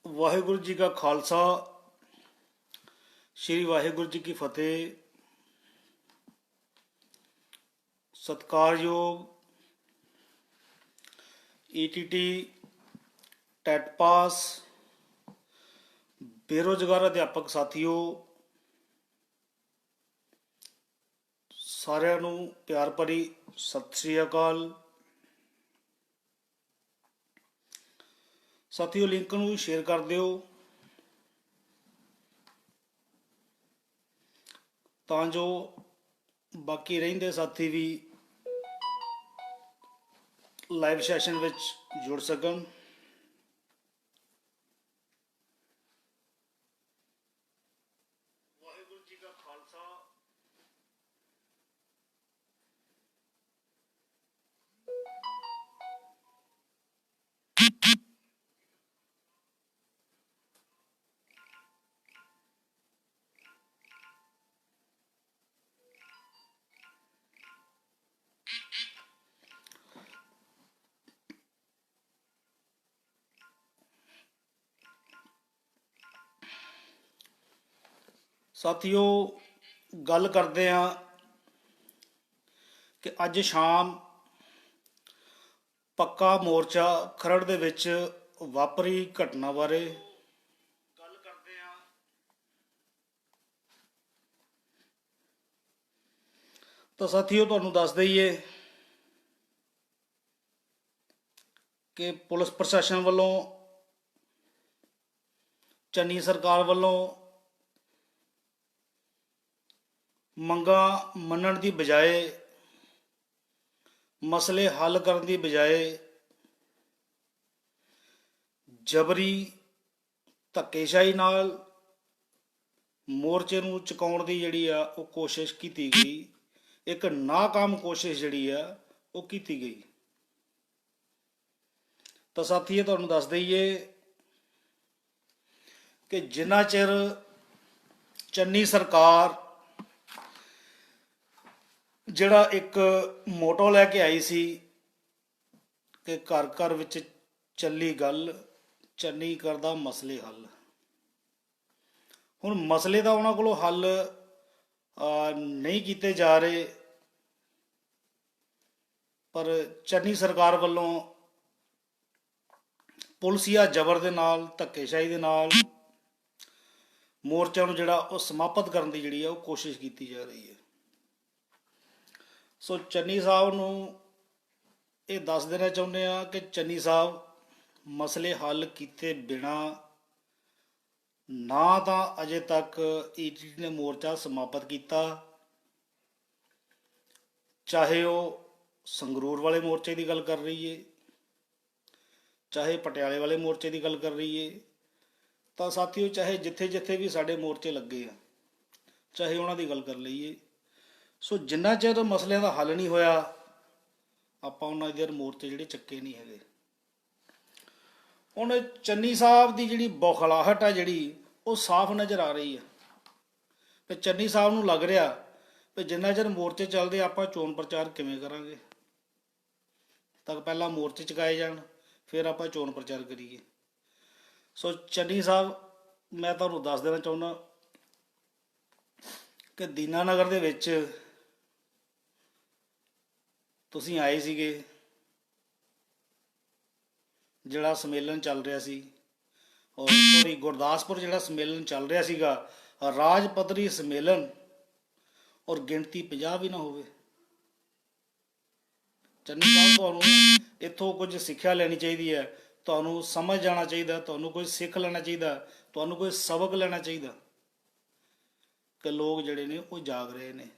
वाहिगुरु जी का खालसा श्री वाहिगुरु जी की फतेह। सत्कारयोग ETT TET पास बेरोजगार अध्यापक साथियों, सारिਆਂ ਨੂੰ ਪਿਆਰ ਭਰੀ ਸਤਿ ਸ੍ਰੀ ਅਕਾਲ। ਸਾਥੀਓ, ਲਿੰਕ ਨੂੰ ਸ਼ੇਅਰ ਕਰ ਦਿਓ ਤਾਂ ਜੋ ਬਾਕੀ ਰਹਿੰਦੇ ਸਾਥੀ ਵੀ ਲਾਈਵ ਸੈਸ਼ਨ ਵਿੱਚ ਜੁੜ ਸਕਣ। ਵਾਹਿਗੁਰੂ ਜੀ ਕਾ ਖਾਲਸਾ ਸਾਥੀਓ, ਗੱਲ ਕਰਦੇ ਹਾਂ ਕਿ ਅੱਜ ਸ਼ਾਮ ਪੱਕਾ ਮੋਰਚਾ ਖਰੜ ਦੇ ਵਿੱਚ ਵਾਪਰੀ ਘਟਨਾ ਬਾਰੇ ਗੱਲ ਕਰਦੇ ਹਾਂ। ਤਾਂ ਸਾਥੀਓ, ਤੁਹਾਨੂੰ ਦੱਸ ਦਈਏ ਕਿ ਪੁਲਿਸ ਪ੍ਰਸ਼ਾਸਨ ਵੱਲੋਂ, ਚੰਨੀ ਸਰਕਾਰ ਵੱਲੋਂ ਮੰਗਾਂ ਮੰਨਣ ਦੀ ਬਜਾਏ, ਮਸਲੇ ਹੱਲ ਕਰਨ ਦੀ ਬਜਾਏ ਜਬਰੀ ਧੱਕੇਸ਼ਾਹੀ ਨਾਲ ਮੋਰਚੇ ਨੂੰ ਚੁਕਾਉਣ ਦੀ ਜਿਹੜੀ ਆ ਉਹ ਕੋਸ਼ਿਸ਼ ਕੀਤੀ ਗਈ। ਇੱਕ ਨਾਕਾਮ ਕੋਸ਼ਿਸ਼ ਜਿਹੜੀ ਆ ਉਹ ਕੀਤੀ ਗਈ। ਤਾਂ ਸਾਥੀਓ, ਤੁਹਾਨੂੰ ਦੱਸ ਦਈਏ ਕਿ ਜਿੰਨਾ ਚਿਰ ਚੰਨੀ ਸਰਕਾਰ ਜਿਹੜਾ ਇੱਕ ਮੋਟੋ ਲੈ ਕੇ ਆਈ ਸੀ ਕਿ ਘਰ ਘਰ ਵਿੱਚ ਚੱਲੀ ਗੱਲ, ਚੰਨੀ ਕਰਦਾ ਮਸਲੇ ਹੱਲ। ਹੁਣ ਮਸਲੇ ਤਾਂ ਉਹਨਾਂ ਕੋਲੋਂ ਹੱਲ ਨਹੀਂ ਕੀਤੇ ਜਾ ਰਹੇ, ਪਰ ਚੰਨੀ ਸਰਕਾਰ ਵੱਲੋਂ ਪੁਲਸੀਆ ਜ਼ਬਰ ਦੇ ਨਾਲ, ਧੱਕੇਸ਼ਾਹੀ ਦੇ ਨਾਲ ਮੋਰਚਾ ਨੂੰ ਜਿਹੜਾ ਉਹ ਸਮਾਪਤ ਕਰਨ ਦੀ ਜਿਹੜੀ ਆ ਉਹ ਕੋਸ਼ਿਸ਼ ਕੀਤੀ ਜਾ ਰਹੀ ਹੈ। ਸੋ ਚੰਨੀ ਸਾਹਿਬ ਨੂੰ ਇਹ ਦੱਸ ਦੇਣਾ ਚਾਹੁੰਦੇ ਆ ਕਿ ਚੰਨੀ ਸਾਹਿਬ, ਮਸਲੇ ਹੱਲ ਕੀਤੇ ਬਿਨਾ ਨਾ ਤਾਂ ਅਜੇ ਤੱਕ ਈਟੀਟੀ ਨੇ ਮੋਰਚਾ ਸਮਾਪਤ ਕੀਤਾ, ਚਾਹੇ ਉਹ ਸੰਗਰੂਰ ਵਾਲੇ ਮੋਰਚੇ ਦੀ ਗੱਲ ਕਰ ਰਹੀ ਏ, ਚਾਹੇ ਪਟਿਆਲੇ ਵਾਲੇ ਮੋਰਚੇ ਦੀ ਗੱਲ ਕਰ ਰਹੀ ਏ। ਤਾਂ ਸਾਥੀਓ, ਚਾਹੇ ਜਿੱਥੇ ਜਿੱਥੇ ਵੀ ਸਾਡੇ ਮੋਰਚੇ ਲੱਗੇ ਆ, ਚਾਹੇ ਉਹਨਾਂ ਦੀ ਗੱਲ ਕਰ ਲਈਏ, ਸੋ ਜਿੰਨਾ ਚਿਰ ਮਸਲਿਆਂ ਦਾ ਹੱਲ ਨਹੀਂ ਹੋਇਆ, ਆਪਾਂ ਉਹਨਾਂ ਦੇ ਮੋਰਚੇ ਜਿਹੜੇ ਚੱਕੇ ਨਹੀਂ ਹੈਗੇ। ਹੁਣ ਚੰਨੀ ਸਾਹਿਬ ਦੀ ਜਿਹੜੀ ਬੌਖਲਾਹਟ ਆ ਜਿਹੜੀ ਉਹ ਸਾਫ਼ ਨਜ਼ਰ ਆ ਰਹੀ ਹੈ। ਤੇ ਚੰਨੀ ਸਾਹਿਬ ਨੂੰ ਲੱਗ ਰਿਹਾ ਕਿ ਜਿੰਨਾ ਚਿਰ ਮੋਰਚੇ ਚੱਲਦੇ ਆਪਾਂ ਚੋਣ ਪ੍ਰਚਾਰ ਕਿਵੇਂ ਕਰਾਂਗੇ, ਤਾਂ ਪਹਿਲਾਂ ਮੋਰਚੇ ਚੁਕਾਏ ਜਾਣ, ਫਿਰ ਆਪਾਂ ਚੋਣ ਪ੍ਰਚਾਰ ਕਰੀਏ। ਸੋ ਚੰਨੀ ਸਾਹਿਬ, ਮੈਂ ਤੁਹਾਨੂੰ ਦੱਸ ਦੇਣਾ ਚਾਹੁੰਦਾ ਕਿ ਦੀਨਾਨਗਰ ਦੇ ਵਿੱਚ ਤੁਸੀਂ ਆਏ ਸੀਗੇ, ਜਿਹੜਾ ਸੰਮੇਲਨ ਚੱਲ ਰਿਹਾ ਸੀ, ਔਰ ਸੋਰੀ ਗੁਰਦਾਸਪੁਰ ਜਿਹੜਾ ਸੰਮੇਲਨ ਚੱਲ ਰਿਹਾ ਸੀਗਾ, ਰਾਜ ਪੱਧਰੀ ਸੰਮੇਲਨ, ਔਰ ਗਿਣਤੀ 50 ਵੀ ਨਾ ਹੋਵੇ। ਚੰਨੀ ਸਾਹਿਬ, ਤੁਹਾਨੂੰ ਇੱਥੋਂ ਕੁਝ ਸਿੱਖਿਆ ਲੈਣੀ ਚਾਹੀਦੀ ਹੈ, ਤੁਹਾਨੂੰ ਸਮਝ ਜਾਣਾ ਚਾਹੀਦਾ, ਤੁਹਾਨੂੰ ਕੋਈ ਸਿੱਖ ਲੈਣਾ ਚਾਹੀਦਾ, ਤੁਹਾਨੂੰ ਕੋਈ ਸਬਕ ਲੈਣਾ ਚਾਹੀਦਾ ਕਿ ਲੋਕ ਜਿਹੜੇ ਨੇ ਉਹ ਜਾਗ ਰਹੇ ਨੇ।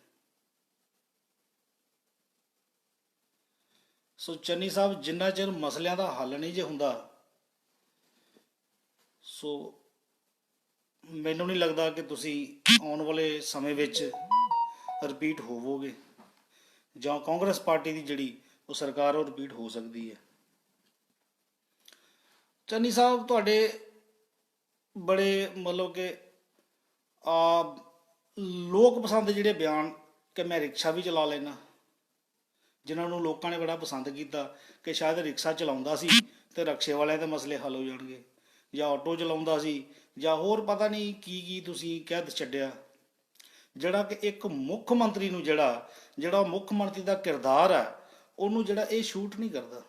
ਸੋ ਚੰਨੀ ਸਾਹਿਬ, ਜਿੰਨਾ ਚਿਰ ਮਸਲਿਆਂ ਦਾ ਹੱਲ ਨਹੀਂ ਜੇ ਹੁੰਦਾ, ਸੋ ਮੈਨੂੰ ਨਹੀਂ ਲੱਗਦਾ ਕਿ ਤੁਸੀਂ ਆਉਣ ਵਾਲੇ ਸਮੇਂ ਵਿੱਚ ਰਿਪੀਟ ਹੋਵੋਗੇ, ਜਾਂ ਕਾਂਗਰਸ ਪਾਰਟੀ ਦੀ ਜਿਹੜੀ ਉਹ ਸਰਕਾਰ ਉਹ ਰਿਪੀਟ ਹੋ ਸਕਦੀ ਹੈ। ਚੰਨੀ ਸਾਹਿਬ, ਤੁਹਾਡੇ ਬੜੇ ਮਤਲਬ ਕਿ ਲੋਕ ਪਸੰਦ ਜਿਹੜੇ ਬਿਆਨ ਕਿ ਮੈਂ ਰਿਕਸ਼ਾ ਵੀ ਚਲਾ ਲੈਣਾ, ਜਿਨ੍ਹਾਂ ਨੂੰ ਲੋਕਾਂ ਨੇ ਬੜਾ ਪਸੰਦ ਕੀਤਾ ਕਿ ਸ਼ਾਇਦ ਰਿਕਸ਼ਾ ਚਲਾਉਂਦਾ ਸੀ ਤੇ ਰਕਸ਼ੇ ਵਾਲਿਆਂ ਦੇ ਮਸਲੇ ਹੱਲ ਹੋ ਜਾਣਗੇ, ਜਾਂ ਆਟੋ ਚਲਾਉਂਦਾ ਸੀ ਜਾਂ ਹੋਰ ਪਤਾ ਨਹੀਂ ਕੀ ਕੀ ਤੁਸੀਂ ਕਹਿ ਛੱਡਿਆ, ਜਿਹੜਾ ਕਿ ਇੱਕ ਮੁੱਖ ਮੰਤਰੀ ਨੂੰ ਜਿਹੜਾ ਮੁੱਖ ਮੰਤਰੀ ਦਾ ਕਿਰਦਾਰ ਹੈ ਉਹਨੂੰ ਜਿਹੜਾ ਇਹ ਸ਼ੂਟ ਨਹੀਂ ਕਰਦਾ।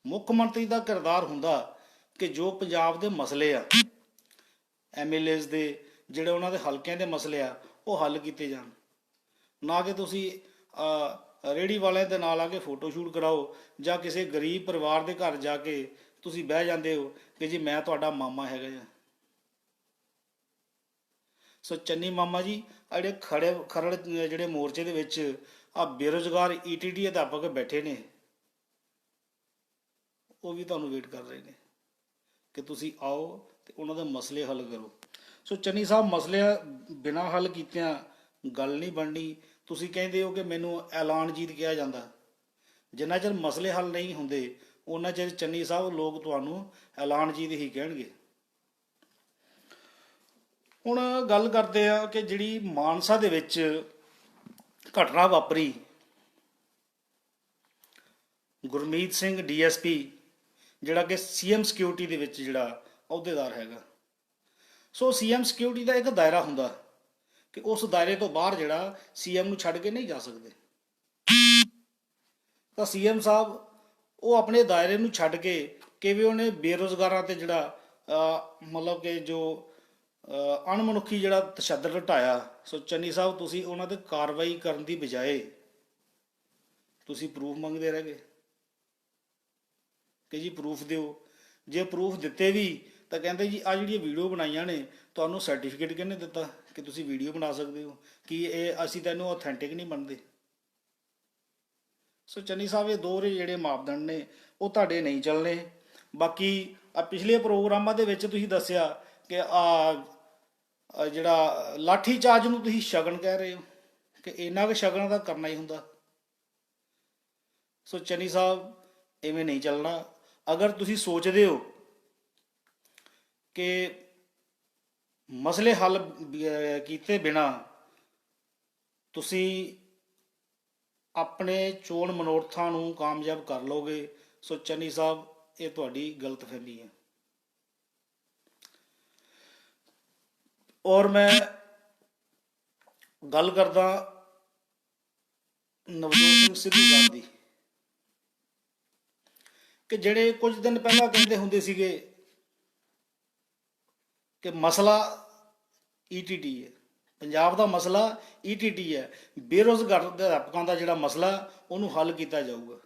ਮੁੱਖ ਮੰਤਰੀ ਦਾ ਕਿਰਦਾਰ ਹੁੰਦਾ ਕਿ ਜੋ ਪੰਜਾਬ ਦੇ ਮਸਲੇ ਆ, ਐਮਐਲਏਜ਼ ਦੇ ਜਿਹੜੇ ਉਹਨਾਂ ਦੇ ਹਲਕਿਆਂ ਦੇ ਮਸਲੇ ਆ ਉਹ ਹੱਲ ਕੀਤੇ ਜਾਣ, ਨਾ ਕਿ ਤੁਸੀਂ ਰੇਹੜੀ ਵਾਲਿਆਂ ਦੇ ਨਾਲ ਆ ਕੇ ਫੋਟੋ ਸ਼ੂਟ ਕਰਾਓ ਜਾਂ ਕਿਸੇ ਗਰੀਬ ਪਰਿਵਾਰ ਦੇ ਘਰ ਜਾ ਕੇ ਤੁਸੀਂ ਬਹਿ ਜਾਂਦੇ ਹੋ ਕਿ ਜੀ ਮੈਂ ਤੁਹਾਡਾ ਮਾਮਾ ਹੈਗਾ ਜੀ। ਸੋ ਚੰਨੀ ਮਾਮਾ ਜੀ ਜਿਹੜੇ ਖਰੜ ਜਿਹੜੇ ਮੋਰਚੇ ਦੇ ਵਿੱਚ ਆ ਬੇਰੁਜ਼ਗਾਰ ਈਟੀਟੀ ਅਧਿਆਪਕ ਬੈਠੇ ਨੇ, ਉਹ ਵੀ ਤੁਹਾਨੂੰ ਵੇਟ ਕਰ ਰਹੇ ਨੇ ਕਿ ਤੁਸੀਂ ਆਓ ਤੇ ਉਹਨਾਂ ਦੇ ਮਸਲੇ ਹੱਲ ਕਰੋ। ਸੋ ਚੰਨੀ ਸਾਹਿਬ, ਮਸਲੇ ਬਿਨਾਂ ਹੱਲ ਕੀਤਿਆਂ ਗੱਲ ਨਹੀਂ ਬਣਨੀ। ਤੁਸੀਂ ਕਹਿੰਦੇ ਹੋ ਕਿ ਮੈਨੂੰ ਐਲਾਨਜੀਤ ਕਿਹਾ ਜਾਂਦਾ, ਜਿੰਨਾ ਚਿਰ ਮਸਲੇ ਹੱਲ ਨਹੀਂ ਹੁੰਦੇ ਉਹਨਾਂ ਚਿਰ ਚੰਨੀ ਸਾਹਿਬ ਲੋਕ ਤੁਹਾਨੂੰ ਐਲਾਨਜੀਤ ਹੀ ਕਹਿਣਗੇ। ਹੁਣ ਗੱਲ ਕਰਦੇ ਆ ਕਿ ਜਿਹੜੀ ਮਾਨਸਾ ਦੇ ਵਿੱਚ ਘਟਨਾ ਵਾਪਰੀ, ਗੁਰਮੀਤ ਸਿੰਘ ਡੀਐਸਪੀ ਜਿਹੜਾ ਕਿ ਸੀਐਮ ਸਿਕਿਉਰਿਟੀ ਦੇ ਵਿੱਚ ਜਿਹੜਾ ਅਹੁਦੇਦਾਰ ਹੈਗਾ, ਸੋ ਸੀਐਮ ਸਿਕਿਉਰਿਟੀ ਦਾ ਇੱਕ ਦਾਇਰਾ ਹੁੰਦਾ ਕਿ ਉਸ ਦਾਇਰੇ ਤੋਂ ਬਾਹਰ ਜਿਹੜਾ ਸੀਐਮ ਨੂੰ ਛੱਡ ਕੇ ਨਹੀਂ ਜਾ ਸਕਦੇ। ਤਾਂ ਸੀਐਮ ਸਾਹਿਬ ਉਹ ਆਪਣੇ ਦਾਇਰੇ ਨੂੰ ਛੱਡ ਕੇ ਕਿਵੇਂ ਉਹਨੇ ਬੇਰੁਜ਼ਗਾਰਾਂ ਤੇ ਜਿਹੜਾ ਮਤਲਬ ਕਿ ਜੋ ਅਣਮਨੁੱਖੀ ਜਿਹੜਾ ਤਸ਼ੱਦਦ ਢਾਇਆ। ਸੋ ਚੰਨੀ ਸਾਹਿਬ, ਤੁਸੀਂ ਉਹਨਾਂ ਤੇ ਕਾਰਵਾਈ ਕਰਨ ਦੀ ਬਜਾਏ ਤੁਸੀਂ ਪ੍ਰੂਫ ਮੰਗਦੇ ਰਹਿ ਗਏ ਕਿ ਜੀ ਪ੍ਰੂਫ ਦਿਓ। ਜੇ ਪ੍ਰੂਫ ਦਿੱਤੇ ਵੀ ਤਾਂ ਕਹਿੰਦੇ ਜੀ ਆ ਜਿਹੜੀਆਂ ਵੀਡੀਓ ਬਣਾਈਆਂ ਨੇ ਤੁਹਾਨੂੰ ਸਰਟੀਫਿਕੇਟ ਕਿਹਨੇ ਦਿੱਤਾ ਕਿ ਤੁਸੀਂ ਵੀਡੀਓ ਬਣਾ ਸਕਦੇ ਹੋ, ਕਿ ਇਹ ਅਸੀਂ ਤੈਨੂੰ ਆਥੈਂਟਿਕ ਨਹੀਂ ਮੰਨਦੇ। ਸੋ ਚੰਨੀ ਸਾਹਿਬ, ਇਹ ਦੋ ਜਿਹੜੇ ਮਾਪਦੰਡ ਨੇ ਉਹ ਤੁਹਾਡੇ ਨਹੀਂ ਚੱਲਣੇ। ਬਾਕੀ ਪਿਛਲੇ ਪ੍ਰੋਗਰਾਮਾਂ ਦੇ ਵਿੱਚ ਤੁਸੀਂ ਦੱਸਿਆ ਕਿ ਜਿਹੜਾ ਲਾਠੀ ਚਾਰਜ ਨੂੰ ਤੁਸੀਂ ਸ਼ਗਨ ਕਹਿ ਰਹੇ ਹੋ ਕਿ ਇੰਨਾ ਕੁ ਸ਼ਗਨ ਦਾ ਕਰਨਾ ਹੀ ਹੁੰਦਾ। ਸੋ ਚੰਨੀ ਸਾਹਿਬ, ਇਵੇਂ ਨਹੀਂ ਚੱਲਣਾ। ਅਗਰ ਤੁਸੀਂ ਸੋਚਦੇ ਹੋ ਕਿ ਮਸਲੇ ਹੱਲ ਕੀਤੇ ਬਿਨਾਂ ਤੁਸੀਂ ਆਪਣੇ ਚੋਣ ਮਨੋਰਥਾਂ ਨੂੰ ਕਾਮਯਾਬ ਕਰ ਲਓਗੇ, ਸੋ ਚੰਨੀ ਸਾਹਿਬ, ਇਹ ਤੁਹਾਡੀ ਗਲਤਫਹਿਮੀ ਹੈ। ਔਰ ਮੈਂ ਗੱਲ ਕਰਦਾ ਨਵਜੋਤ ਸਿੰਘ ਸਿੱਧੂ ਸਾਹਿਬ ਦੀ, ਕਿ ਜਿਹੜੇ ਕੁਝ ਦਿਨ ਪਹਿਲਾਂ ਕਹਿੰਦੇ ਹੁੰਦੇ ਸੀਗੇ ਕਿ ਮਸਲਾ ਈਟੀਟੀ ਹੈ, ਪੰਜਾਬ ਦਾ ਮਸਲਾ ਈਟੀਟੀ ਹੈ, ਬੇਰੁਜ਼ਗਾਰ ਅਧਿਆਪਕਾਂ ਦਾ ਜਿਹੜਾ ਮਸਲਾ ਉਹਨੂੰ ਹੱਲ ਕੀਤਾ ਜਾਊਗਾ।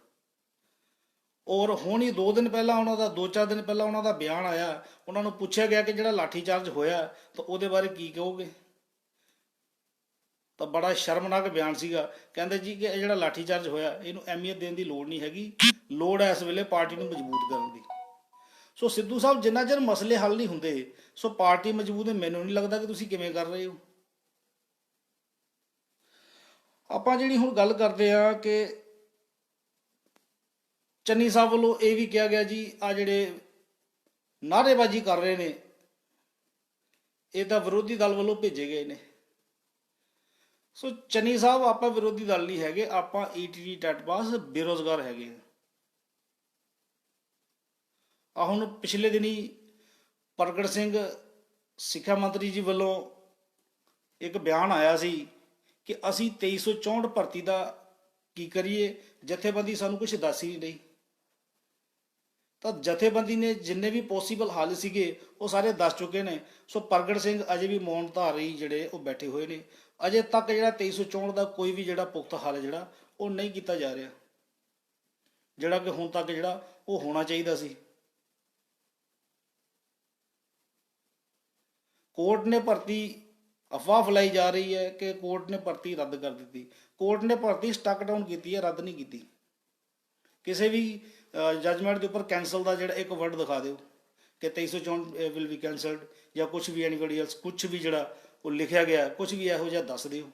ਔਰ ਹੁਣ ਹੀ 2 ਦਿਨ ਪਹਿਲਾਂ ਉਹਨਾਂ ਦਾ 2-4 ਦਿਨ ਪਹਿਲਾਂ ਉਹਨਾਂ ਦਾ ਬਿਆਨ ਆਇਆ, ਉਹਨਾਂ ਨੂੰ ਪੁੱਛਿਆ ਗਿਆ ਕਿ ਜਿਹੜਾ ਲਾਠੀਚਾਰਜ ਹੋਇਆ ਤਾਂ ਉਹਦੇ ਬਾਰੇ ਕੀ ਕਹੋਗੇ। ਤਾਂ ਬੜਾ ਸ਼ਰਮਨਾਕ ਬਿਆਨ ਸੀਗਾ। ਕਹਿੰਦੇ ਜੀ ਕਿ ਇਹ ਜਿਹੜਾ ਲਾਠੀਚਾਰਜ ਹੋਇਆ ਇਹਨੂੰ ਅਹਿਮੀਅਤ ਦੇਣ ਦੀ ਲੋੜ ਨਹੀਂ ਹੈਗੀ, ਲੋੜ ਹੈ ਇਸ ਵੇਲੇ ਪਾਰਟੀ ਨੂੰ ਮਜ਼ਬੂਤ ਕਰਨ ਦੀ। ਸੋ ਸਿੱਧੂ ਸਾਹਿਬ, ਜਿੰਨਾ ਚਿਰ ਮਸਲੇ ਹੱਲ ਨਹੀਂ ਹੁੰਦੇ ਸੋ ਪਾਰਟੀ ਮਜ਼ਬੂਤ ਮੈਨੂੰ ਨਹੀਂ ਲੱਗਦਾ ਕਿ ਤੁਸੀਂ ਕਿਵੇਂ ਕਰ ਰਹੇ ਹੋ। ਆਪਾਂ ਜਿਹੜੀ ਹੁਣ ਗੱਲ ਕਰਦੇ ਆ ਕਿ ਚੰਨੀ ਸਾਹਿਬ ਵੱਲੋਂ ਇਹ ਵੀ ਕਿਹਾ ਗਿਆ ਜੀ ਆ ਜਿਹੜੇ ਨਾਅਰੇਬਾਜ਼ੀ ਕਰ ਰਹੇ ਨੇ ਇਹ ਤਾਂ ਵਿਰੋਧੀ ਦਲ ਵੱਲੋਂ ਭੇਜੇ ਗਏ ਨੇ। ਸੋ ਚੰਨੀ ਸਾਹਿਬ, ਆਪਾਂ ਵਿਰੋਧੀ ਦਲ ਨਹੀਂ ਹੈਗੇ, ਆਪਾਂ ਈਟੀਟੀ ਟੈਟ ਪਾਸ ਬੇਰੁਜ਼ਗਾਰ ਹੈਗੇ ਆ। ਹੁਣ ਪਿਛਲੇ ਦਿਨੀ ਪ੍ਰਗਟ ਸਿੰਘ ਸਿੱਖਿਆ ਮੰਤਰੀ ਜੀ ਵੱਲੋਂ ਇੱਕ ਬਿਆਨ ਆਇਆ ਸੀ ਕਿ ਅਸੀਂ 2364 ਭਰਤੀ ਦਾ ਕੀ ਕਰੀਏ, ਜਥੇਬੰਦੀ ਸਾਨੂੰ ਕੁਝ ਦੱਸ ਹੀ ਨਹੀਂ। ਤਾਂ ਜਥੇਬੰਦੀ ਨੇ ਜਿੰਨੇ ਵੀ ਪੋਸੀਬਲ ਹੱਲ ਸੀਗੇ ਉਹ ਸਾਰੇ ਦੱਸ ਚੁੱਕੇ ਨੇ। ਸੋ ਪ੍ਰਗਟ ਸਿੰਘ ਅਜੇ ਵੀ ਮੌਨ ਧਾਰੀ ਜਿਹੜੇ ਉਹ ਬੈਠੇ ਹੋਏ ਨੇ। ਅਜੇ ਤੱਕ ਜਿਹੜਾ 2364 ਦਾ ਕੋਈ ਵੀ ਜਿਹੜਾ ਪੁਖਤਾ ਹੱਲ ਜਿਹੜਾ ਉਹ ਨਹੀਂ ਕੀਤਾ ਜਾ ਰਿਹਾ, ਜਿਹੜਾ ਕਿ ਹੁਣ ਤੱਕ ਜਿਹੜਾ ਉਹ ਹੋਣਾ ਚਾਹੀਦਾ ਸੀ। ਕੋਰਟ ਨੇ ਭਰਤੀ, ਅਫਵਾਹ ਫੈਲਾਈ ਜਾ ਰਹੀ ਹੈ ਕਿ ਕੋਰਟ ਨੇ ਭਰਤੀ ਰੱਦ ਕਰ ਦਿੱਤੀ। ਕੋਰਟ ਨੇ ਭਰਤੀ ਸਟਕ ਡਾਊਨ ਕੀਤੀ ਹੈ, ਰੱਦ ਨਹੀਂ ਕੀਤੀ। ਕਿਸੇ ਵੀ ਜਜਮੈਂਟ ਦੇ ਉੱਪਰ ਕੈਂਸਲ ਦਾ ਜਿਹੜਾ ਇੱਕ ਵਰਡ ਦਿਖਾ ਦਿਓ ਕਿ 2364 ਵਿਲ ਬੀ ਕੈਂਸਲਡ ਜਾਂ ਕੁਛ ਵੀ ਐਨੀਬਡੀ ਐਲਸ, ਕੁਛ ਵੀ ਜਿਹੜਾ ਉਹ ਲਿਖਿਆ ਗਿਆ ਕੁਛ ਵੀ ਇਹੋ ਜਿਹਾ ਦੱਸ ਦਿਓ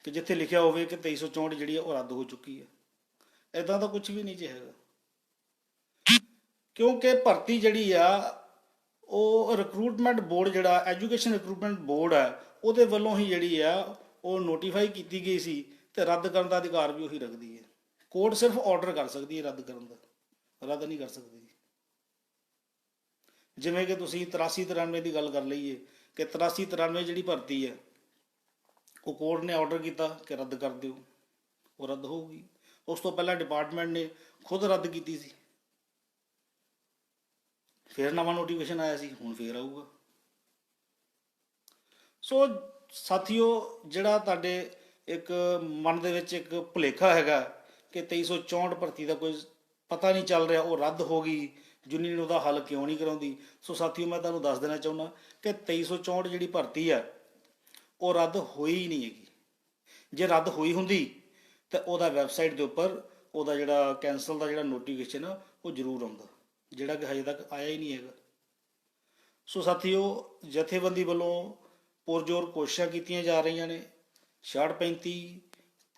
ਕਿ ਜਿੱਥੇ ਲਿਖਿਆ ਹੋਵੇ ਕਿ 2364 ਜਿਹੜੀ ਆ ਉਹ ਰੱਦ ਹੋ ਚੁੱਕੀ ਹੈ। ਇੱਦਾਂ ਦਾ ਕੁਛ ਵੀ ਨਹੀਂ ਜੇ ਹੈਗਾ, ਕਿਉਂਕਿ ਭਰਤੀ ਜਿਹੜੀ ਆ ਉਹ ਰਿਕਰੂਟਮੈਂਟ ਬੋਰਡ ਜਿਹੜਾ ਐਜੂਕੇਸ਼ਨ ਰਿਕਰੂਟਮੈਂਟ ਬੋਰਡ ਹੈ ਉਹਦੇ ਵੱਲੋਂ ਹੀ ਜਿਹੜੀ ਆ ਉਹ ਨੋਟੀਫਾਈ ਕੀਤੀ ਗਈ ਸੀ ਤੇ ਰੱਦ ਕਰਨ ਦਾ ਅਧਿਕਾਰ ਵੀ ਉਹੀ ਰੱਖਦੀ ਹੈ। ਕੋਰਟ ਸਿਰਫ ਆਰਡਰ ਕਰ ਸਕਦੀ ਹੈ ਰੱਦ ਕਰਨ ਦਾ, ਰੱਦ ਨਹੀਂ ਕਰ ਸਕਦੀ। ਜਿਵੇਂ ਕਿ ਤੁਸੀਂ 83-93 ਦੀ ਗੱਲ ਕਰ ਲਈਏ ਕਿ 83-93 ਜਿਹੜੀ ਭਰਤੀ ਹੈ ਉਹ ਕੋਰਟ ਨੇ ਆਰਡਰ ਕੀਤਾ ਕਿ ਰੱਦ ਕਰ ਦਿਓ, ਉਹ ਰੱਦ ਹੋਊਗੀ। ਉਸ ਤੋਂ ਪਹਿਲਾਂ ਡਿਪਾਰਟਮੈਂਟ ਨੇ ਖੁਦ ਰੱਦ ਕੀਤੀ ਸੀ, ਫਿਰ ਨਵਾਂ ਨੋਟੀਫਿਕੇਸ਼ਨ ਆਇਆ ਸੀ, ਹੁਣ ਫਿਰ ਆਊਗਾ। ਸੋ ਸਾਥੀਓ, ਜਿਹੜਾ ਤੁਹਾਡੇ ਇੱਕ ਮਨ ਦੇ ਵਿੱਚ ਇੱਕ ਭੁਲੇਖਾ ਹੈਗਾ ਕਿ 2364 ਭਰਤੀ ਦਾ ਕੋਈ ਪਤਾ ਨਹੀਂ ਚੱਲ ਰਿਹਾ, ਉਹ ਰੱਦ ਹੋ ਗਈ, ਯੂਨੀਅਨ ਉਹਦਾ ਹੱਲ ਕਿਉਂ ਨਹੀਂ ਕਰਾਉਂਦੀ। ਸੋ ਸਾਥੀਓ, ਮੈਂ ਤੁਹਾਨੂੰ ਦੱਸ ਦੇਣਾ ਚਾਹੁੰਦਾ ਕਿ 2364 ਜਿਹੜੀ ਭਰਤੀ ਹੈ ਉਹ ਰੱਦ ਹੋਈ ਹੀ ਨਹੀਂ ਹੈਗੀ। ਜੇ ਰੱਦ ਹੋਈ ਹੁੰਦੀ ਤਾਂ ਉਹਦਾ ਵੈਬਸਾਈਟ ਦੇ ਉੱਪਰ ਉਹਦਾ ਜਿਹੜਾ ਕੈਂਸਲ ਦਾ ਜਿਹੜਾ ਨੋਟੀਫਿਕੇਸ਼ਨ ਆ ਉਹ ਜ਼ਰੂਰ ਆਉਂਦਾ, ਜਿਹੜਾ ਕਿ ਹਜੇ ਤੱਕ ਆਇਆ ਹੀ ਨਹੀਂ ਹੈਗਾ। ਸੋ ਸਾਥੀਓ, ਜਥੇਬੰਦੀ ਵੱਲੋਂ ਪੁਰਜ਼ੋਰ ਕੋਸ਼ਿਸ਼ਾਂ ਕੀਤੀਆਂ ਜਾ ਰਹੀਆਂ ਨੇ 66-35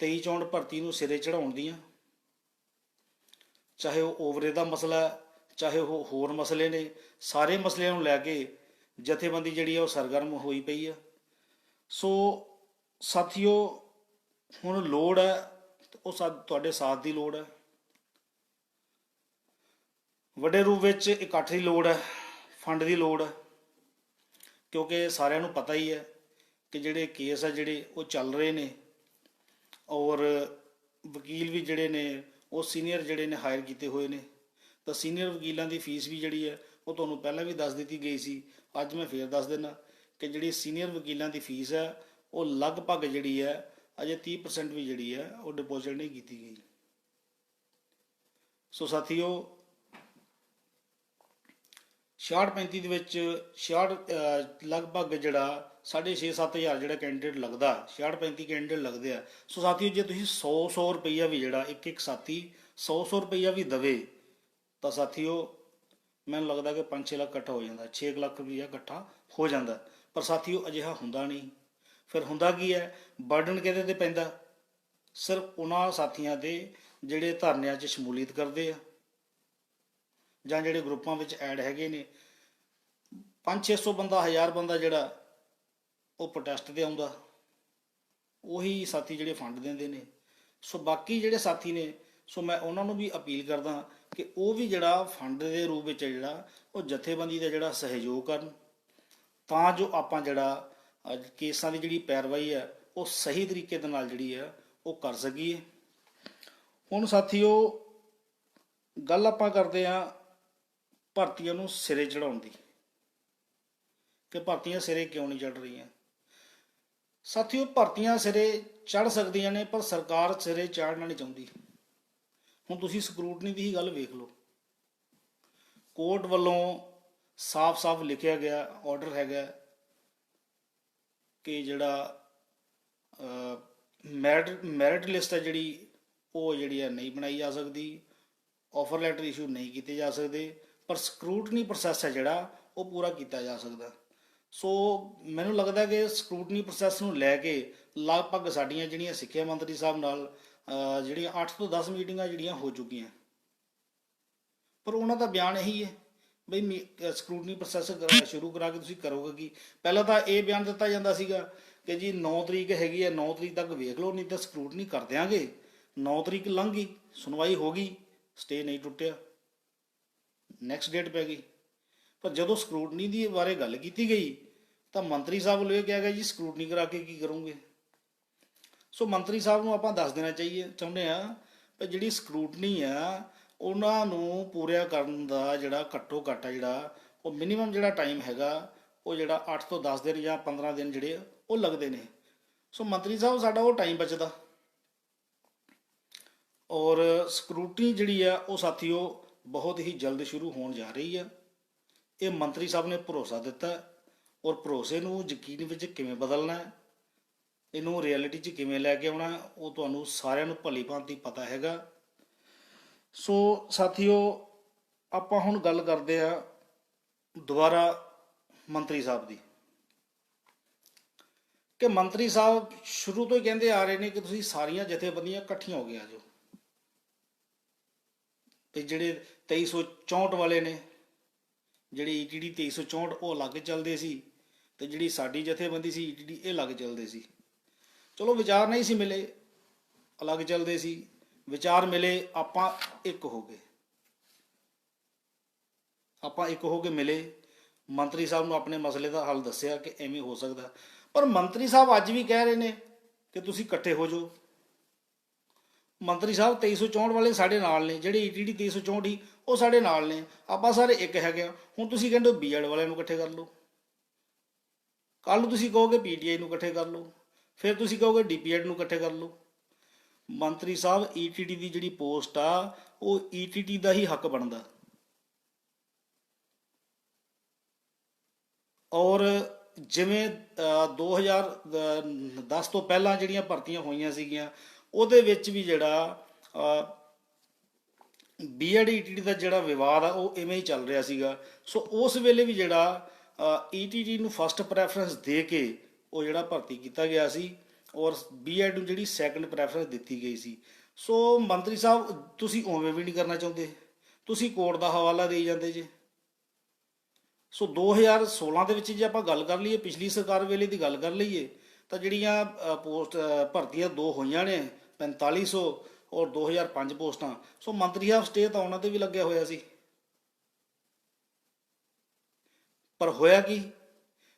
2364 ਭਰਤੀ ਨੂੰ ਸਿਰੇ ਚੜਾਉਣ ਦੀਆਂ, ਚਾਹੇ ਉਹ ਓਵਰੇ ਦਾ ਮਸਲਾ, ਚਾਹੇ ਉਹ ਹੋਰ ਮਸਲੇ ਨੇ, ਸਾਰੇ ਮਸਲਿਆਂ ਨੂੰ ਲੈ ਕੇ ਜਥੇਬੰਦੀ ਜਿਹੜੀ ਆ ਉਹ ਸਰਗਰਮ ਹੋਈ ਪਈ ਆ। ਸੋ ਸਾਥੀਓ, ਹੁਣ ਲੋੜ ਹੈ ਉਹ ਤੁਹਾਡੇ ਸਾਥ ਦੀ ਲੋੜ ਹੈ, ਵੱਡੇ ਰੂਪ ਵਿੱਚ ਇਕੱਠ ਦੀ ਲੋੜ ਹੈ, ਫੰਡ ਦੀ ਲੋੜ ਹੈ, ਕਿਉਂਕਿ ਸਾਰਿਆਂ ਨੂੰ ਪਤਾ ਹੀ ਹੈ ਕਿ ਜਿਹੜੇ ਕੇਸ ਆ ਜਿਹੜੇ ਉਹ ਚੱਲ ਰਹੇ ਨੇ, ਔਰ ਵਕੀਲ ਵੀ ਜਿਹੜੇ ਨੇ ਉਹ ਸੀਨੀਅਰ ਜਿਹੜੇ ਨੇ ਹਾਇਰ ਕੀਤੇ ਹੋਏ ਨੇ। ਤਾਂ ਸੀਨੀਅਰ ਵਕੀਲਾਂ ਦੀ ਫੀਸ ਵੀ ਜਿਹੜੀ ਹੈ ਉਹ ਤੁਹਾਨੂੰ ਪਹਿਲਾਂ ਵੀ ਦੱਸ ਦਿੱਤੀ ਗਈ ਸੀ, ਅੱਜ ਮੈਂ ਫੇਰ ਦੱਸ ਦਿੰਦਾ ਕਿ ਜਿਹੜੀ ਸੀਨੀਅਰ ਵਕੀਲਾਂ ਦੀ ਫੀਸ ਹੈ ਉਹ ਲਗਭਗ ਜਿਹੜੀ ਹੈ ਅਜੇ 30% ਵੀ ਜਿਹੜੀ ਹੈ ਉਹ ਡਿਪੋਜ਼ਿਟ ਨਹੀਂ ਕੀਤੀ ਗਈ। ਸੋ ਸਾਥੀਓ, 66-35 ਦੇ ਵਿੱਚ 66 ਲਗਭਗ ਜਿਹੜਾ 6,500-7 ਹਜ਼ਾਰ ਜਿਹੜਾ ਕੈਂਡੀਡੇਟ ਲੱਗਦਾ, 66-35 ਕੈਂਡੀਡੇਟ ਲੱਗਦੇ ਆ। ਸੋ ਸਾਥੀਓ, ਜੇ ਤੁਸੀਂ 100 ਰੁਪਈਆ ਵੀ ਜਿਹੜਾ ਇੱਕ ਸਾਥੀ 100 ਰੁਪਈਆ ਵੀ ਦੇਵੇ ਤਾਂ ਸਾਥੀਓ ਮੈਨੂੰ ਲੱਗਦਾ ਕਿ 5-6 ਲੱਖ ਇਕੱਠਾ ਹੋ ਜਾਂਦਾ, 6 ਲੱਖ ਰੁਪਈਆ ਇਕੱਠਾ ਹੋ ਜਾਂਦਾ। ਪਰ ਸਾਥੀਓ ਅਜਿਹਾ ਹੁੰਦਾ ਨਹੀਂ। ਫਿਰ ਹੁੰਦਾ ਕੀ ਹੈ, ਬਰਡਨ ਕਿਹਦੇ ਤੇ ਪੈਂਦਾ? ਸਿਰਫ ਉਹਨਾਂ ਸਾਥੀਆਂ ਦੇ ਜਿਹੜੇ ਧਰਨਿਆਂ 'ਚ ਸ਼ਮੂਲੀਅਤ ਕਰਦੇ ਆ ਜਾਂ ਜਿਹੜੇ ਗਰੁੱਪਾਂ ਵਿੱਚ ਐਡ ਹੈਗੇ ਨੇ। 500-600 ਬੰਦਾ, 1000 ਬੰਦਾ ਜਿਹੜਾ ਉਹ ਪ੍ਰੋਟੈਸਟ 'ਤੇ ਆਉਂਦਾ, ਉਹੀ ਸਾਥੀ ਜਿਹੜੇ ਫੰਡ ਦਿੰਦੇ ਨੇ। ਸੋ ਬਾਕੀ ਜਿਹੜੇ ਸਾਥੀ ਨੇ, ਸੋ ਮੈਂ ਉਹਨਾਂ ਨੂੰ ਵੀ ਅਪੀਲ ਕਰਦਾ ਕਿ ਉਹ ਵੀ ਜਿਹੜਾ ਫੰਡ ਦੇ ਰੂਪ ਵਿੱਚ ਜਿਹੜਾ ਉਹ ਜਥੇਬੰਦੀ ਦਾ ਜਿਹੜਾ ਸਹਿਯੋਗ ਕਰਨ, ਤਾਂ ਜੋ ਆਪਾਂ ਜਿਹੜਾ ਕੇਸਾਂ ਦੀ ਜਿਹੜੀ ਪੈਰਵਾਈ ਹੈ ਉਹ ਸਹੀ ਤਰੀਕੇ ਦੇ ਨਾਲ ਜਿਹੜੀ ਹੈ ਉਹ ਕਰ ਸਕੀਏ। ਹੁਣ ਸਾਥੀਓ, ਗੱਲ ਆਪਾਂ ਕਰਦੇ ਹਾਂ ਭਰਤੀਆਂ ਨੂੰ ਸਿਰੇ ਚੜਾਉਣ ਦੀ, ਕਿ ਭਰਤੀਆਂ ਸਿਰੇ ਕਿਉਂ ਨਹੀਂ ਚੜ ਰਹੀਆਂ। ਸਾਥੀਓ, ਭਰਤੀਆਂ ਸਿਰੇ ਚੜ ਸਕਦੀਆਂ ਨੇ ਪਰ ਸਰਕਾਰ ਸਿਰੇ ਚਾੜਨਾ ਨਹੀਂ ਚਾਹੁੰਦੀ। ਹੁਣ ਤੁਸੀਂ ਸਕਰੂਟਨੀ ਦੀ ਹੀ ਗੱਲ ਵੇਖ ਲਓ, ਕੋਰਟ ਵੱਲੋਂ ਸਾਫ਼-ਸਾਫ਼ ਲਿਖਿਆ ਗਿਆ ਆਰਡਰ ਹੈਗਾ ਕਿ ਜਿਹੜਾ ਮੈਰਿਟ ਲਿਸਟ ਹੈ ਜਿਹੜੀ ਉਹ ਜਿਹੜੀ ਹੈ ਨਹੀਂ ਬਣਾਈ ਜਾ ਸਕਦੀ, ਆਫਰ ਲੈਟਰ ਇਸ਼ੂ ਨਹੀਂ ਕੀਤੇ ਜਾ ਸਕਦੇ, ਪਰ ਸਕਰੂਟਨੀ ਪ੍ਰੋਸੈਸ ਹੈ ਜਿਹੜਾ ਉਹ ਪੂਰਾ ਕੀਤਾ ਜਾ ਸਕਦਾ। ਸੋ ਮੈਨੂੰ ਲੱਗਦਾ ਕਿ ਸਕਰੂਟਨੀ ਪ੍ਰੋਸੈਸ ਨੂੰ ਲੈ ਕੇ ਲਗਭਗ ਸਾਡੀਆਂ ਜਿਹੜੀਆਂ ਸਿੱਖਿਆ ਮੰਤਰੀ ਸਾਹਿਬ ਨਾਲ ਜਿਹੜੀਆਂ 8 ਤੋਂ 10 ਮੀਟਿੰਗਾਂ ਜਿਹੜੀਆਂ ਹੋ ਚੁੱਕੀਆਂ, ਪਰ ਉਹਨਾਂ ਦਾ ਬਿਆਨ ਇਹੀ ਹੈ ਬਈ ਸਕਰੂਟਨੀ ਪ੍ਰੋਸੈਸ ਸ਼ੁਰੂ ਕਰਾ ਕੇ ਤੁਸੀਂ ਕਰੋਗੇ ਕੀ। ਪਹਿਲਾਂ ਤਾਂ ਇਹ ਬਿਆਨ ਦਿੱਤਾ ਜਾਂਦਾ ਸੀਗਾ ਕਿ ਜੀ 9 ਤਰੀਕ ਹੈਗੀ ਹੈ, 9 ਤਰੀਕ ਤੱਕ ਵੇਖ ਲਓ, ਨਹੀਂ ਤਾਂ ਸਕਰੂਟਨੀ ਕਰ ਦਿਆਂਗੇ। 9 ਤਰੀਕ ਲੰਘ ਗਈ, ਸੁਣਵਾਈ ਹੋ ਗਈ, ਸਟੇ ਨਹੀਂ ਟੁੱਟਿਆ, ਨੈਕਸਟ ਡੇਟ ਪੈ ਗਈ। ਪਰ ਜਦੋਂ ਸਕਰੂਟਨੀ ਦੀ ਬਾਰੇ ਗੱਲ ਕੀਤੀ ਗਈ ਤਾਂ ਮੰਤਰੀ ਸਾਹਿਬ ਵੱਲੋਂ ਇਹ ਕਿਹਾ ਗਿਆ ਜੀ ਸਕਰੂਟਨੀ ਕਰਾ ਕੇ ਕੀ ਕਰੋਗੇ। ਸੋ ਮੰਤਰੀ ਸਾਹਿਬ ਨੂੰ ਆਪਾਂ ਦੱਸ ਦੇਣਾ ਚਾਹੁੰਦੇ ਹਾਂ ਕਿ ਜਿਹੜੀ ਸਕਰੂਟਨੀ ਆ ਉਹਨਾਂ ਨੂੰ ਪੂਰਾ ਕਰਨ ਦਾ ਜਿਹੜਾ ਘੱਟੋ ਘੱਟ ਜਿਹੜਾ ਉਹ ਮਿਨੀਮਮ ਜਿਹੜਾ ਟਾਈਮ ਹੈਗਾ ਉਹ ਜਿਹੜਾ 8 ਤੋਂ 10 ਦਿਨ ਜਾਂ 15 ਦਿਨ ਜਿਹੜੇ ਉਹ ਲੱਗਦੇ ਨੇ। ਸੋ ਮੰਤਰੀ ਸਾਹਿਬ, ਸਾਡਾ ਉਹ ਟਾਈਮ ਬਚਦਾ। ਔਰ ਸਕਰੂਟਨੀ ਜਿਹੜੀ ਆ ਉਹ ਸਾਥੀਓ ਬਹੁਤ ਹੀ ਜਲਦ ਸ਼ੁਰੂ ਹੋਣ ਜਾ ਰਹੀ ਆ। ਇਹ ਮੰਤਰੀ ਸਾਹਿਬ ਨੇ ਭਰੋਸਾ ਦਿੱਤਾ, ਔਰ ਭਰੋਸੇ ਨੂੰ ਯਕੀਨ ਵਿੱਚ ਕਿਵੇਂ ਬਦਲਣਾ, ਇਹਨੂੰ ਰਿਐਲਿਟੀ 'ਚ ਕਿਵੇਂ ਲੈ ਕੇ ਆਉਣਾ, ਉਹ ਤੁਹਾਨੂੰ ਸਾਰਿਆਂ ਨੂੰ ਭਲੀ ਭਾਂਤੀ ਪਤਾ ਹੈਗਾ। ਸੋ ਸਾਥੀਓ, ਆਪਾਂ ਹੁਣ ਗੱਲ ਕਰਦੇ ਹਾਂ ਦੁਬਾਰਾ ਮੰਤਰੀ ਸਾਹਿਬ ਦੀ, ਕਿ ਮੰਤਰੀ ਸਾਹਿਬ ਸ਼ੁਰੂ ਤੋਂ ਹੀ ਕਹਿੰਦੇ ਆ ਰਹੇ ਨੇ ਕਿ ਤੁਸੀਂ ਸਾਰੀਆਂ ਜਥੇਬੰਦੀਆਂ ਇਕੱਠੀਆਂ ਹੋ ਕੇ ਆ ਜਾਓ, ਤੇ ਜਿਹੜੇ 2364 ਵਾਲੇ ਨੇ, ਜਿਹੜੀ ETD 2364 ਉਹ ਅਲੱਗ ਚੱਲਦੇ ਸੀ, ਤੇ ਜਿਹੜੀ ਸਾਡੀ ਜਥੇਬੰਦੀ ਸੀ ETD ਇਹ ਅਲੱਗ ਚੱਲਦੇ ਸੀ। ਚਲੋ ਵਿਚਾਰ ਨਹੀਂ ਸੀ ਮਿਲੇ, ਅਲੱਗ ਚੱਲਦੇ ਸੀ, ਵਿਚਾਰ ਮਿਲੇ, ਆਪਾਂ ਇੱਕ ਹੋ ਗਏ, ਮਿਲੇ ਮੰਤਰੀ ਸਾਹਿਬ ਨੂੰ ਆਪਣੇ ਮਸਲੇ ਦਾ ਹੱਲ ਦੱਸਿਆ ਕਿ ਐਵੇਂ ਹੋ ਸਕਦਾ। ਪਰ ਮੰਤਰੀ ਸਾਹਿਬ ਅੱਜ ਵੀ ਕਹਿ ਰਹੇ ਨੇ ਕਿ ਤੁਸੀਂ ਇਕੱਠੇ ਹੋ ਜਾਓ। ਮੰਤਰੀ ਸਾਹਿਬ 2364 ਵਾਲੇ ਸਾਡੇ ਨਾਲ ਨੇ, ਜਿਹੜੇ ਈਟੀਟੀ 2364 ਹੀ ਉਹ ਸਾਡੇ ਨਾਲ ਨੇ, ਆਪਾਂ ਸਾਰੇ ਇੱਕ ਹੈਗੇ ਆ। ਹੁਣ ਤੁਸੀਂ ਕਹਿੰਦੇ ਹੋ ਬੀਐਡ ਵਾਲਿਆਂ ਨੂੰ ਇਕੱਠੇ ਕਰ ਲਓ, ਕੱਲ ਨੂੰ ਤੁਸੀਂ ਕਹੋਗੇ ਪੀਟੀਆਈ ਨੂੰ ਇਕੱਠੇ ਕਰ ਲਓ, ਫਿਰ ਤੁਸੀਂ ਕਹੋਗੇ ਡੀਪੀਐਡ ਨੂੰ ਇਕੱਠੇ ਕਰ ਲਓ। ਮੰਤਰੀ ਸਾਹਿਬ ਈਟੀਟੀ ਦੀ ਜਿਹੜੀ ਪੋਸਟ ਆ ਉਹ ਈਟੀਟੀ ਦਾ ਹੀ ਹੱਕ ਬਣਦਾ। ਔਰ ਜਿਵੇਂ 2010 ਤੋਂ ਪਹਿਲਾਂ ਜਿਹੜੀਆਂ ਭਰਤੀਆਂ ਹੋਈਆਂ ਸੀਗੀਆਂ ਉਹਦੇ ਵਿੱਚ ਵੀ ਜਿਹੜਾ ਬੀਐਡ ਈਟੀਟੀ ਦਾ ਜਿਹੜਾ ਵਿਵਾਦ ਆ ਉਹ ਇਵੇਂ ਹੀ ਚੱਲ ਰਿਹਾ ਸੀਗਾ। ਸੋ ਉਸ ਵੇਲੇ ਵੀ ਜਿਹੜਾ ਈਟੀਟੀ ਨੂੰ ਫਸਟ ਪ੍ਰੈਫਰੈਂਸ ਦੇ ਕੇ ਉਹ ਜਿਹੜਾ ਭਰਤੀ ਕੀਤਾ ਗਿਆ ਸੀ, ਔਰ ਬੀਐਡ ਨੂੰ ਜਿਹੜੀ ਸੈਕੰਡ ਪ੍ਰੈਫਰੈਂਸ ਦਿੱਤੀ ਗਈ ਸੀ। ਸੋ ਮੰਤਰੀ ਸਾਹਿਬ ਤੁਸੀਂ ਉਵੇਂ ਵੀ ਨਹੀਂ ਕਰਨਾ ਚਾਹੁੰਦੇ, ਤੁਸੀਂ ਕੋਰਟ ਦਾ ਹਵਾਲਾ ਦੇਈ ਜਾਂਦੇ ਜੇ। ਸੋ 2016 ਦੇ ਵਿੱਚ ਜੇ ਆਪਾਂ ਗੱਲ ਕਰ ਲਈਏ, ਪਿਛਲੀ ਸਰਕਾਰ ਵੇਲੇ ਦੀ ਗੱਲ ਕਰ ਲਈਏ, ਤਾਂ ਜਿਹੜੀਆਂ ਪੋਸਟ ਭਰਤੀਆਂ ਦੋ ਹੋਈਆਂ ਨੇ 4500 ਔਰ 2005 ਪੋਸਟਾਂ। ਸੋ ਮੰਤਰੀ ਸਾਹਿਬ ਸਟੇ ਤਾਂ ਉਹਨਾਂ ਤੇ ਵੀ ਲੱਗਿਆ ਹੋਇਆ ਸੀ, ਪਰ ਹੋਇਆ ਕੀ,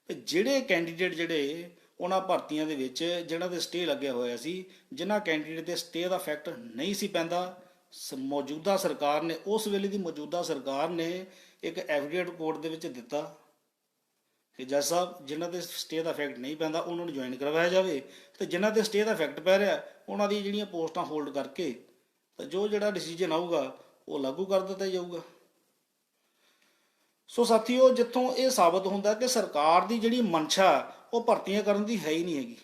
ਜਿਹੜੇ ਕੈਂਡੀਡੇਟ ਜਿਹੜੇ ਉਹਨਾਂ ਭਰਤੀਆਂ ਦੇ ਵਿੱਚ ਜਿਹਨਾਂ ਦੇ ਸਟੇ ਲੱਗਿਆ ਹੋਇਆ ਸੀ, ਜਿਨ੍ਹਾਂ ਕੈਂਡੀਡੇਟ ਦੇ ਸਟੇ ਦਾ ਫੈਕਟ ਨਹੀਂ ਸੀ ਪੈਂਦਾ, ਮੌਜੂਦਾ ਸਰਕਾਰ ਨੇ, ਉਸ ਵੇਲੇ ਦੀ ਮੌਜੂਦਾ ਸਰਕਾਰ ਨੇ ਇੱਕ ਐਫੀਡੇਵਿਟ ਕੋਰਟ ਦੇ ਵਿੱਚ ਦਿੱਤਾ ਕਿ ਜੱਜ ਸਾਹਿਬ ਜਿਨ੍ਹਾਂ ਦੇ ਸਟੇ ਦਾ ਇਫੈਕਟ ਨਹੀਂ ਪੈਂਦਾ ਉਹਨਾਂ ਨੂੰ ਜੁਆਇਨ ਕਰਵਾਇਆ ਜਾਵੇ, ਤੇ ਜਿਨ੍ਹਾਂ ਦੇ ਸਟੇ ਦਾ ਇਫੈਕਟ ਪੈ ਰਿਹਾ ਉਹਨਾਂ ਦੀ ਜਿਹੜੀਆਂ ਪੋਸਟਾਂ ਹੋਲਡ ਕਰਕੇ ਤਾਂ ਜੋ ਜਿਹੜਾ ਡਿਸੀਜਨ ਆਊਗਾ ਉਹ ਲਾਗੂ ਕਰ ਦਿੱਤਾ ਜਾਊਗਾ। ਸੋ ਸਾਥੀਓ, ਜਿੱਥੋਂ ਇਹ ਸਾਬਤ ਹੁੰਦਾ ਕਿ ਸਰਕਾਰ ਦੀ ਜਿਹੜੀ ਮਨਸ਼ਾ ਉਹ ਭਰਤੀਆਂ ਕਰਨ ਦੀ ਹੈ ਹੀ ਨਹੀਂ ਹੈਗੀ।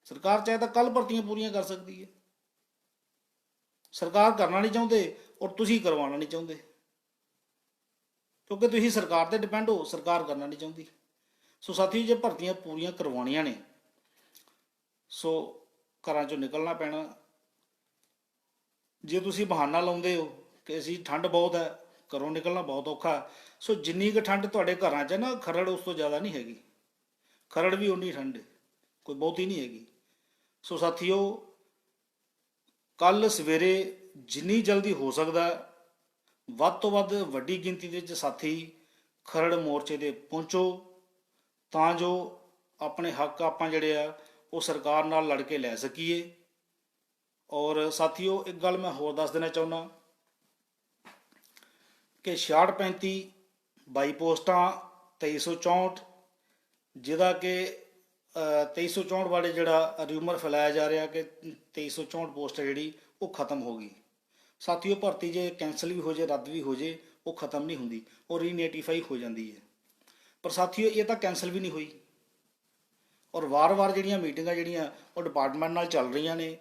ਸਰਕਾਰ ਚਾਹੇ ਤਾਂ ਕੱਲ ਭਰਤੀਆਂ ਪੂਰੀਆਂ ਕਰ ਸਕਦੀ ਹੈ, ਸਰਕਾਰ ਕਰਨਾ ਨਹੀਂ ਚਾਹੁੰਦੇ ਔਰ ਤੁਸੀਂ ਕਰਵਾਉਣਾ ਨਹੀਂ ਚਾਹੁੰਦੇ, ਕਿਉਂਕਿ ਤੁਸੀਂ ਸਰਕਾਰ ਤੇ ਡਿਪੈਂਡ ਹੋ, ਸਰਕਾਰ ਕਰਨਾ ਨਹੀਂ ਚਾਹੁੰਦੀ। ਸੋ ਸਾਥੀਓ, ਜੇ ਭਰਤੀਆਂ ਪੂਰੀਆਂ ਕਰਵਾਉਣੀਆਂ ਨੇ ਸੋ ਘਰਾਂ ਚੋਂ ਨਿਕਲਣਾ ਪੈਣਾ। ਜੇ ਤੁਸੀਂ ਬਹਾਨਾ ਲਾਉਂਦੇ ਹੋ ਕਿ ਅਸੀਂ ਠੰਡ ਬਹੁਤ ਹੈ, ਘਰੋਂ ਨਿਕਲਣਾ ਬਹੁਤ ਔਖਾ, ਸੋ ਜਿੰਨੀ ਕੁ ਠੰਡ ਤੁਹਾਡੇ ਘਰਾਂ 'ਚ ਨਾ, ਖਰੜ ਉਸ ਤੋਂ ਜ਼ਿਆਦਾ ਨਹੀਂ ਹੈਗੀ, ਖਰੜ ਵੀ ਉਨੀ ਠੰਡ ਕੋਈ ਬਹੁਤੀ ਨਹੀਂ ਹੈਗੀ। ਸੋ ਸਾਥੀਓ, ਕੱਲ ਸਵੇਰੇ ਜਿੰਨੀ ਜਲਦੀ ਹੋ ਸਕਦਾ ਵੱਧ ਤੋਂ ਵੱਧ ਵੱਡੀ ਗਿਣਤੀ ਦੇ ਵਿੱਚ ਸਾਥੀ ਖਰੜ ਮੋਰਚੇ ਦੇ ਪਹੁੰਚੋ, ਤਾਂ ਜੋ ਆਪਣੇ ਹੱਕ ਆਪਾਂ ਜਿਹੜੇ ਆ ਉਹ ਸਰਕਾਰ ਨਾਲ ਲੜ ਕੇ ਲੈ ਸਕੀਏ। ਔਰ ਸਾਥੀਓ, ਇੱਕ ਗੱਲ ਮੈਂ ਹੋਰ ਦੱਸ ਦੇਣਾ ਚਾਹੁੰਦਾ ਕਿ 6635 22 ਪੋਸਟਾਂ 2364, ਜਿਹਦਾ ਕਿ 2364 ਵਾਲੇ ਜਿਹੜਾ ਰਿਊਮਰ ਫੈਲਾਇਆ ਜਾ ਰਿਹਾ ਕਿ 2364 ਪੋਸਟ ਜਿਹੜੀ ਉਹ ਖਤਮ ਹੋ ਗਈ। ਸਾਥੀਓ, ਭਰਤੀ ਜੇ ਕੈਂਸਲ ਵੀ ਹੋ ਜੇ, ਰੱਦ ਵੀ ਹੋ ਜੇ, ਉਹ ਖਤਮ ਨਹੀਂ ਹੁੰਦੀ, ਉਹ ਰੀਨੋਟੀਫਾਈ ਹੋ ਜਾਂਦੀ ਹੈ। ਪਰ ਸਾਥੀਓ, ਇਹ ਤਾਂ ਕੈਂਸਲ ਵੀ ਨਹੀਂ ਹੋਈ, ਔਰ ਵਾਰ-ਵਾਰ ਜਿਹੜੀਆਂ ਮੀਟਿੰਗਾਂ ਜਿਹੜੀਆਂ ਉਹ ਡਿਪਾਰਟਮੈਂਟ ਨਾਲ ਚੱਲ ਰਹੀਆਂ ਨੇ,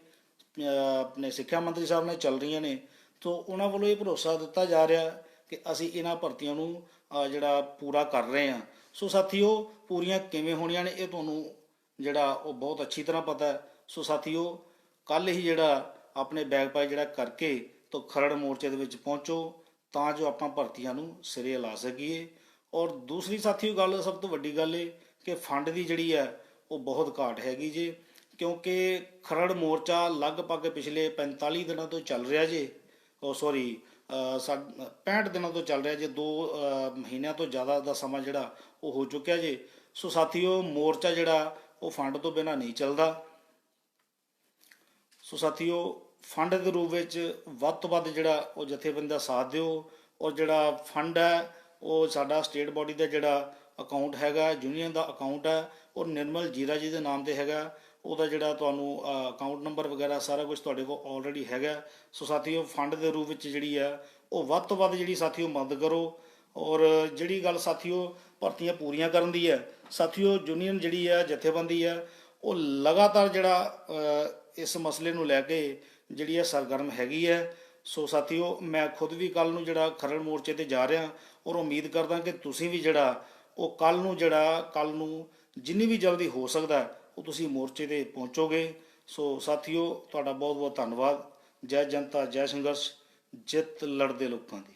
ਆਪਣੇ ਸਿੱਖਿਆ ਮੰਤਰੀ ਸਾਹਿਬ ਨਾਲ ਚੱਲ ਰਹੀਆਂ ਨੇ, ਤਾਂ ਉਹਨਾਂ ਵੱਲੋਂ ਇਹ ਭਰੋਸਾ ਦਿੱਤਾ ਜਾ ਰਿਹਾ ਕਿ ਅਸੀਂ ਇਹਨਾਂ ਭਰਤੀਆਂ ਨੂੰ ਜਿਹੜਾ ਪੂਰਾ ਕਰ ਰਹੇ ਹਾਂ। ਸੋ ਸਾਥੀਓ, ਪੂਰੀਆਂ ਕਿਵੇਂ ਹੋਣੀਆਂ ਨੇ ਇਹ ਤੁਹਾਨੂੰ ਜਿਹੜਾ ਉਹ ਬਹੁਤ ਅੱਛੀ ਤਰ੍ਹਾਂ ਪਤਾ ਹੈ। ਸੋ ਸਾਥੀਓ, ਕੱਲ੍ਹ ਹੀ ਜਿਹੜਾ ਆਪਣੇ ਬੈਗ ਪਾਈ ਜਿਹੜਾ ਕਰਕੇ ਤਾਂ ਖਰੜ ਮੋਰਚੇ ਦੇ ਵਿੱਚ ਪਹੁੰਚੋ, ਤਾਂ ਜੋ ਆਪਾਂ ਭਰਤੀਆਂ ਨੂੰ ਸਿਰੇ ਲਾ ਸਕੀਏ। ਔਰ ਦੂਸਰੀ ਸਾਥੀਓ ਗੱਲ, ਸਭ ਤੋਂ ਵੱਡੀ ਗੱਲ ਇਹ ਕਿ ਫੰਡ ਦੀ ਜਿਹੜੀ ਹੈ ਉਹ ਬਹੁਤ ਘਾਟ ਹੈਗੀ ਜੇ, ਕਿਉਂਕਿ ਖਰੜ ਮੋਰਚਾ ਲਗਭਗ ਪਿਛਲੇ 45 ਦਿਨਾਂ ਤੋਂ ਚੱਲ ਰਿਹਾ ਜੇ, 65 ਦਿਨਾਂ ਤੋਂ ਚੱਲ ਰਿਹਾ ਜੇ, 2 ਮਹੀਨਿਆਂ ਤੋਂ ਜ਼ਿਆਦਾ ਦਾ ਸਮਾਂ ਜਿਹੜਾ ਉਹ ਹੋ ਚੁੱਕਿਆ ਜੇ। ਸੋ ਸਾਥੀਓ, ਮੋਰਚਾ ਜਿਹੜਾ ਉਹ ਫੰਡ ਤੋਂ ਬਿਨਾਂ ਨਹੀਂ ਚੱਲਦਾ। ਸੋ ਸਾਥੀਓ, ਫੰਡ ਦੇ ਰੂਪ ਵਿੱਚ ਵੱਧ ਤੋਂ ਵੱਧ ਜਿਹੜਾ ਉਹ ਜਥੇਬੰਦੀ ਦਾ ਸਾਥ ਦਿਓ, ਔਰ ਜਿਹੜਾ ਫੰਡ ਹੈ ਉਹ ਸਾਡਾ ਸਟੇਟ ਬੋਡੀ ਦਾ ਜਿਹੜਾ ਅਕਾਊਂਟ ਹੈਗਾ, ਯੂਨੀਅਨ ਦਾ ਅਕਾਊਂਟ ਹੈ, ਉਹ ਨਿਰਮਲ ਜੀਰਾ ਜੀ ਦੇ ਨਾਮ ਤੇ ਹੈਗਾ। ਉਹਦਾ ਜਿਹੜਾ ਤੁਹਾਨੂੰ ਅਕਾਊਂਟ ਨੰਬਰ ਵਗੈਰਾ ਸਾਰਾ ਕੁਝ ਤੁਹਾਡੇ ਕੋਲ ਆਲਰੇਡੀ ਹੈਗਾ। ਸੋ ਸਾਥੀਓ, ਫੰਡ ਦੇ ਰੂਪ ਵਿੱਚ ਜਿਹੜੀ ਆ ਉਹ ਵੱਧ ਤੋਂ ਵੱਧ ਜਿਹੜੀ ਸਾਥੀਓ ਮਦਦ ਕਰੋ। ਔਰ ਜਿਹੜੀ ਗੱਲ ਸਾਥੀਓ ਭਰਤੀਆਂ ਪੂਰੀਆਂ ਕਰਨ ਦੀ ਹੈ, ਸਾਥੀਓ ਯੂਨੀਅਨ ਜਿਹੜੀ ਆ, ਜਥੇਬੰਦੀ ਆ, ਉਹ ਲਗਾਤਾਰ ਜਿਹੜਾ ਇਸ ਮਸਲੇ ਨੂੰ ਲੈ ਕੇ ਜਿਹੜੀ ਹੈ ਸਰਗਰਮ ਹੈਗੀ ਹੈ। ਸੋ ਸਾਥੀਓ, ਮੈਂ ਖੁਦ ਵੀ ਕੱਲ ਨੂੰ ਜਿਹੜਾ ਖਰੜ ਮੋਰਚੇ ਤੇ ਜਾ ਰਿਹਾ, ਔਰ ਉਮੀਦ ਕਰਦਾ ਕਿ ਤੁਸੀਂ ਵੀ ਜਿਹੜਾ ਉਹ ਕੱਲ ਨੂੰ ਜਿੰਨੀ ਵੀ ਜਲਦੀ ਹੋ ਸਕਦਾ ਉਹ ਤੁਸੀਂ ਮੋਰਚੇ ਤੇ ਪਹੁੰਚੋਗੇ। ਸੋ ਸਾਥੀਓ, ਤੁਹਾਡਾ ਬਹੁਤ ਬਹੁਤ ਧੰਨਵਾਦ। ਜੈ ਜਨਤਾ, ਜੈ ਸੰਘਰਸ਼, ਜਿੱਤ ਲੜਦੇ ਲੋਕਾਂ ਦੀ।